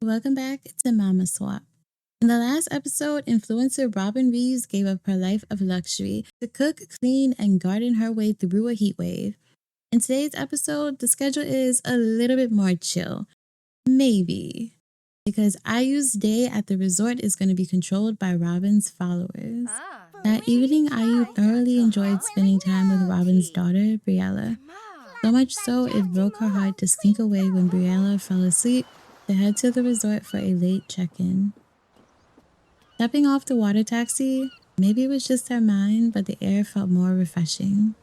Welcome back to Mama Swap. In the last episode, influencer Robin Reeves gave up her life of luxury to cook, clean, and garden her way through a heat wave. In today's episode, the schedule is a little bit more chill. Maybe. Because IU's day at the resort is going to be controlled by Robin's followers. That evening, IU thoroughly enjoyed spending time with Robin's daughter, Briella. So much so, it broke her heart to sneak away when Briella fell asleep to head to the resort for a late check-in. Stepping off the water taxi, maybe it was just her mind, but the air felt more refreshing.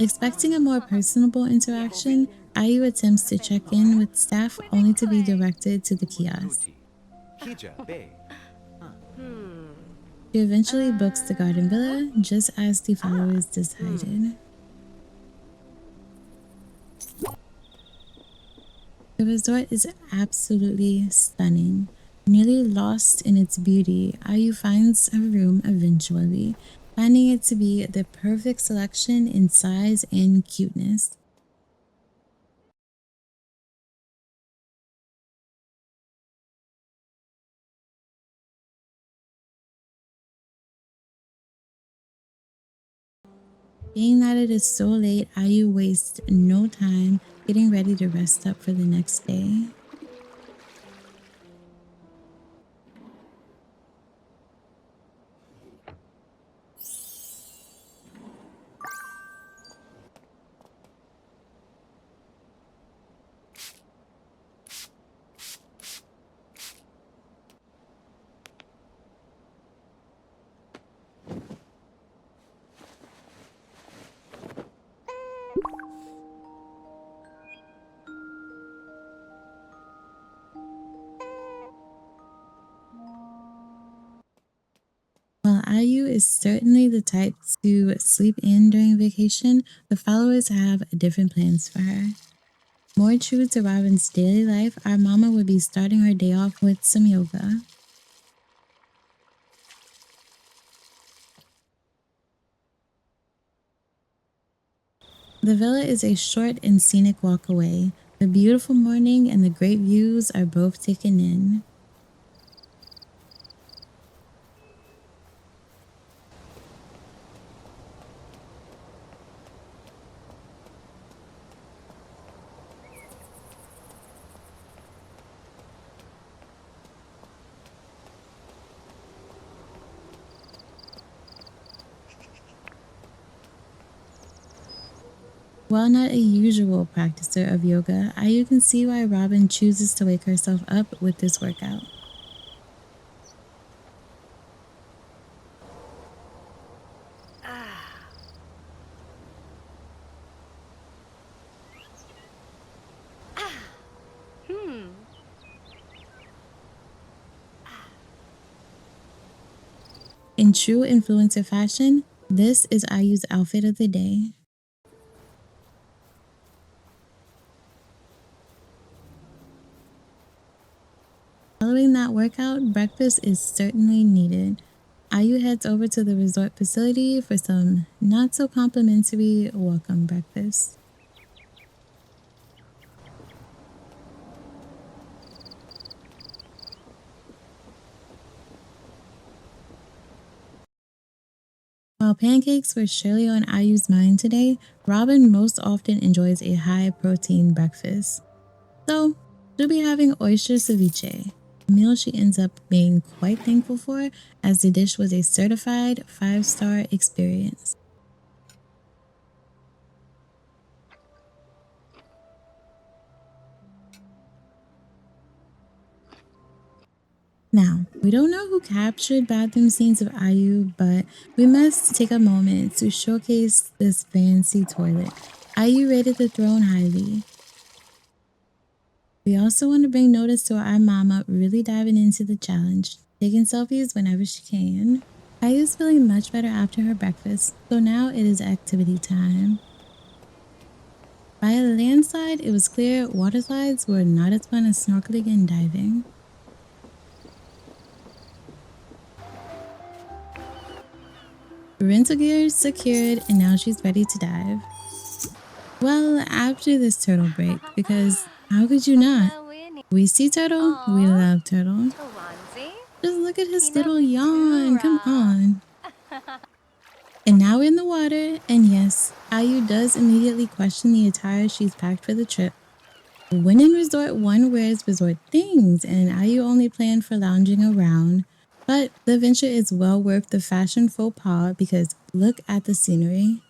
Expecting a more personable interaction, IU attempts to check in with staff only to be directed to the kiosk. She eventually books the garden villa just as the followers decided. The resort is absolutely stunning. Nearly lost in its beauty, IU finds a room eventually, finding it to be the perfect selection in size and cuteness. Being that it is so late, IU wastes no time getting ready to rest up for the next day. While IU is certainly the type to sleep in during vacation, the followers have different plans for her. More true to Robin's daily life, our mama would be starting her day off with some yoga. The villa is a short and scenic walk away. The beautiful morning and the great views are both taken in. While not a usual practicer of yoga, you can see why Robin chooses to wake herself up with this workout. In true influencer fashion, this is IU's outfit of the day. Following that workout, breakfast is certainly needed. IU heads over to the resort facility for some not so complimentary welcome breakfast. While pancakes were surely on IU's mind today, Robin most often enjoys a high protein breakfast. So, she'll be having oyster ceviche, a meal she ends up being quite thankful for as the dish was a certified 5-star experience. Now, we don't know who captured bathroom scenes of IU, but we must take a moment to showcase this fancy toilet. IU rated the throne highly. We also want to bring notice to our mama really diving into the challenge, taking selfies whenever she can. IU's feeling much better after her breakfast, so now it is activity time. By a landslide, it was clear water slides were not as fun as snorkeling and diving. Rental gear secured, and now she's ready to dive. Well, after this turtle break, because how could you not? We see Turtle, we Aw, love Turtle. Tawansi, Just look at his little yawn, come Hinabitura. on. And now we're in the water, and yes, Ayu does immediately question the attire she's packed for the trip. When in resort, one wears resort things, and Ayu only planned for lounging around. But the adventure is well worth the fashion faux pas because look at the scenery.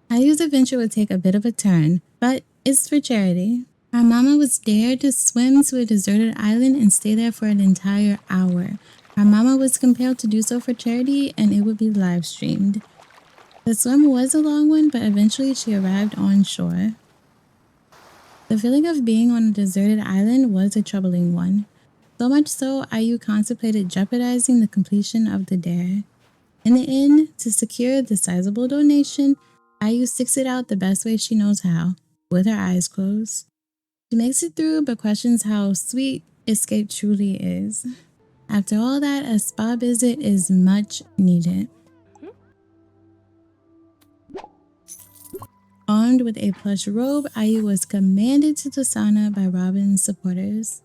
Ayu's adventure would take a bit of a turn, but it's for charity. Our mama was dared to swim to a deserted island and stay there for an entire hour. Our mama was compelled to do so for charity and it would be live streamed. The swim was a long one, but eventually she arrived on shore. The feeling of being on a deserted island was a troubling one. So much so, Ayu contemplated jeopardizing the completion of the dare. In the end, to secure the sizable donation, Ayu sticks it out the best way she knows how, with her eyes closed. She makes it through, but questions how sweet escape truly is. After all that, a spa visit is much needed. Armed with a plush robe, Ayu was commanded to the sauna by Robin's supporters.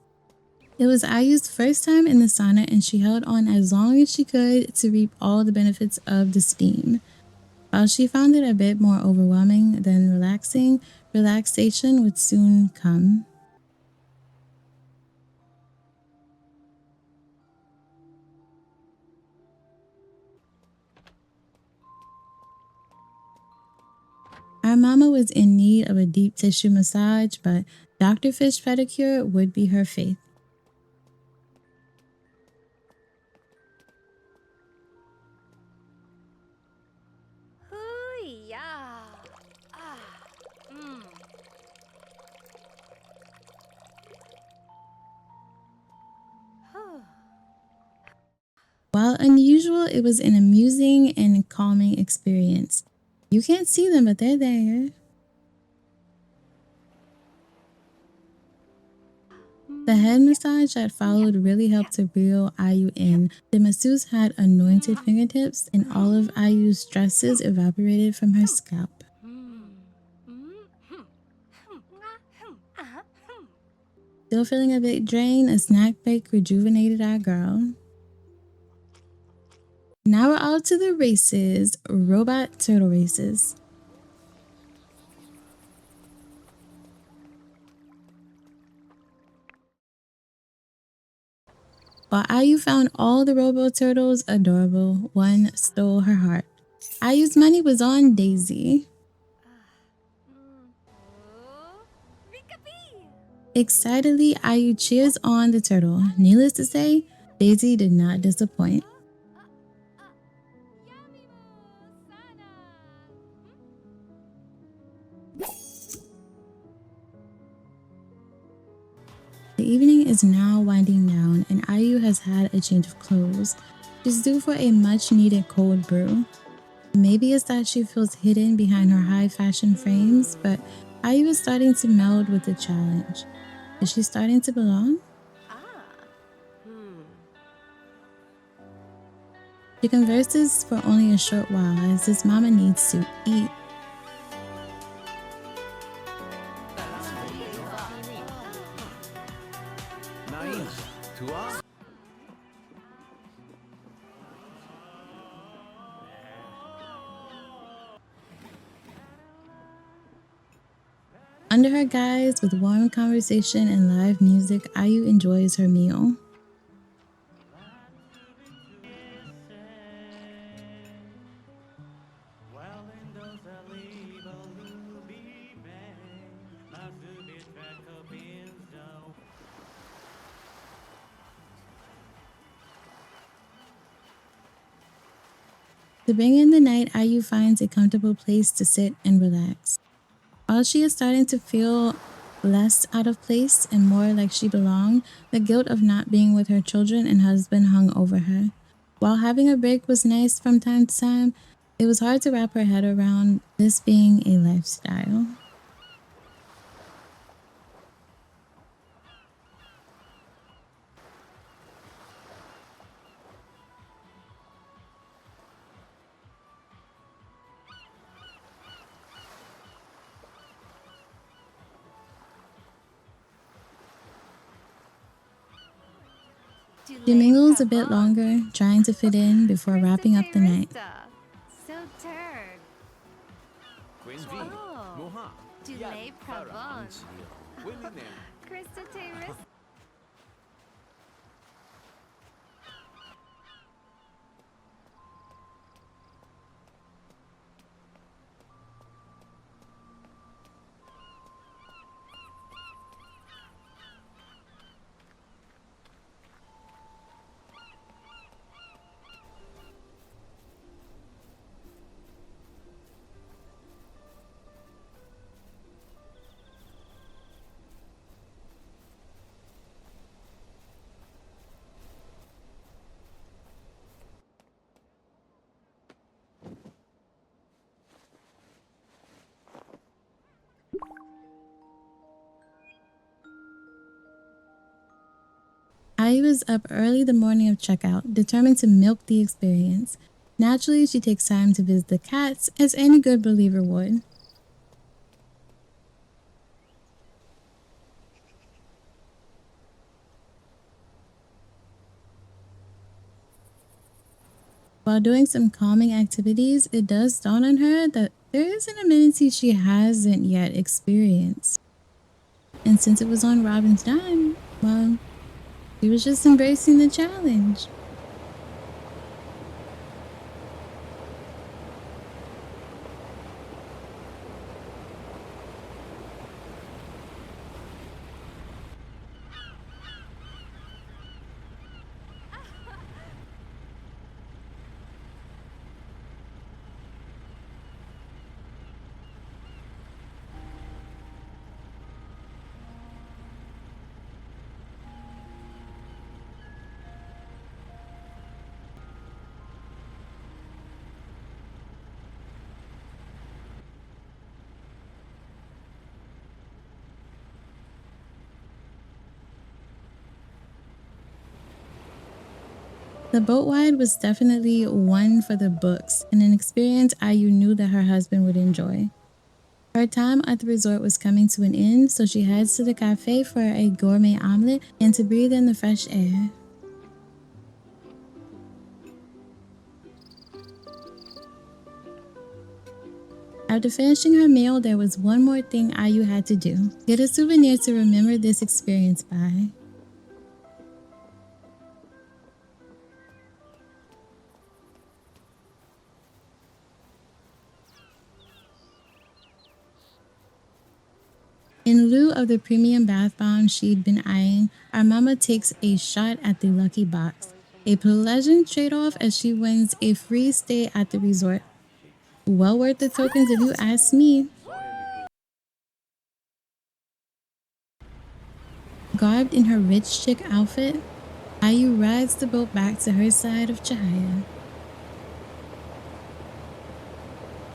It was Ayu's first time in the sauna and she held on as long as she could to reap all the benefits of the steam. While she found it a bit more overwhelming than relaxing, relaxation would soon come. Our mama was in need of a deep tissue massage, but Dr. Fish pedicure would be her fate. Hoo-ya. Ah, mm. Huh. While unusual, it was an amusing and calming experience. You can't see them, but they're there. The head massage that followed really helped to reel Ayu in. The masseuse had anointed fingertips, and all of Ayu's stresses evaporated from her scalp. Still feeling a bit drained, a snack break rejuvenated our girl. Now we're out to the races, robot turtle races. While Ayu found all the robo turtles adorable, one stole her heart. Ayu's money was on Daisy. Excitedly, Ayu cheers on the turtle. Needless to say, Daisy did not disappoint. The evening is now winding down, and Ayu has had a change of clothes. She's due for a much needed cold brew. Maybe it's that she feels hidden behind her high fashion frames, but Ayu is starting to meld with the challenge. Is she starting to belong? She converses for only a short while as his mama needs to eat. Under her guise, with warm conversation and live music, Ayu enjoys her meal. To bring in the night, Ayu finds a comfortable place to sit and relax. While she is starting to feel less out of place and more like she belonged, the guilt of not being with her children and husband hung over her. While having a break was nice from time to time, it was hard to wrap her head around this being a lifestyle. She Le mingles a bit Pravon. longer, trying to fit in before Krista wrapping up the night. Rista. So turd. Queen V, Oh. Moha, Du Yan, Le Farah, Pravon. Willie Nem. Krista Rista. I was up early the morning of checkout, determined to milk the experience. Naturally, she takes time to visit the cats, as any good believer would. While doing some calming activities, it does dawn on her that there is an amenity she hasn't yet experienced. And since it was on Robin's dime, well, she was just embracing the challenge. The boat ride was definitely one for the books and an experience Ayu knew that her husband would enjoy. Her time at the resort was coming to an end, so she heads to the cafe for a gourmet omelet and to breathe in the fresh air. After finishing her meal, there was one more thing Ayu had to do. Get a souvenir to remember this experience by. In lieu of the premium bath bomb she'd been eyeing, our mama takes a shot at the lucky box. A pleasant trade-off as she wins a free stay at the resort. Well worth the tokens if you ask me. Garbed in her rich chic outfit, Ayu rides the boat back to her side of Cahaya.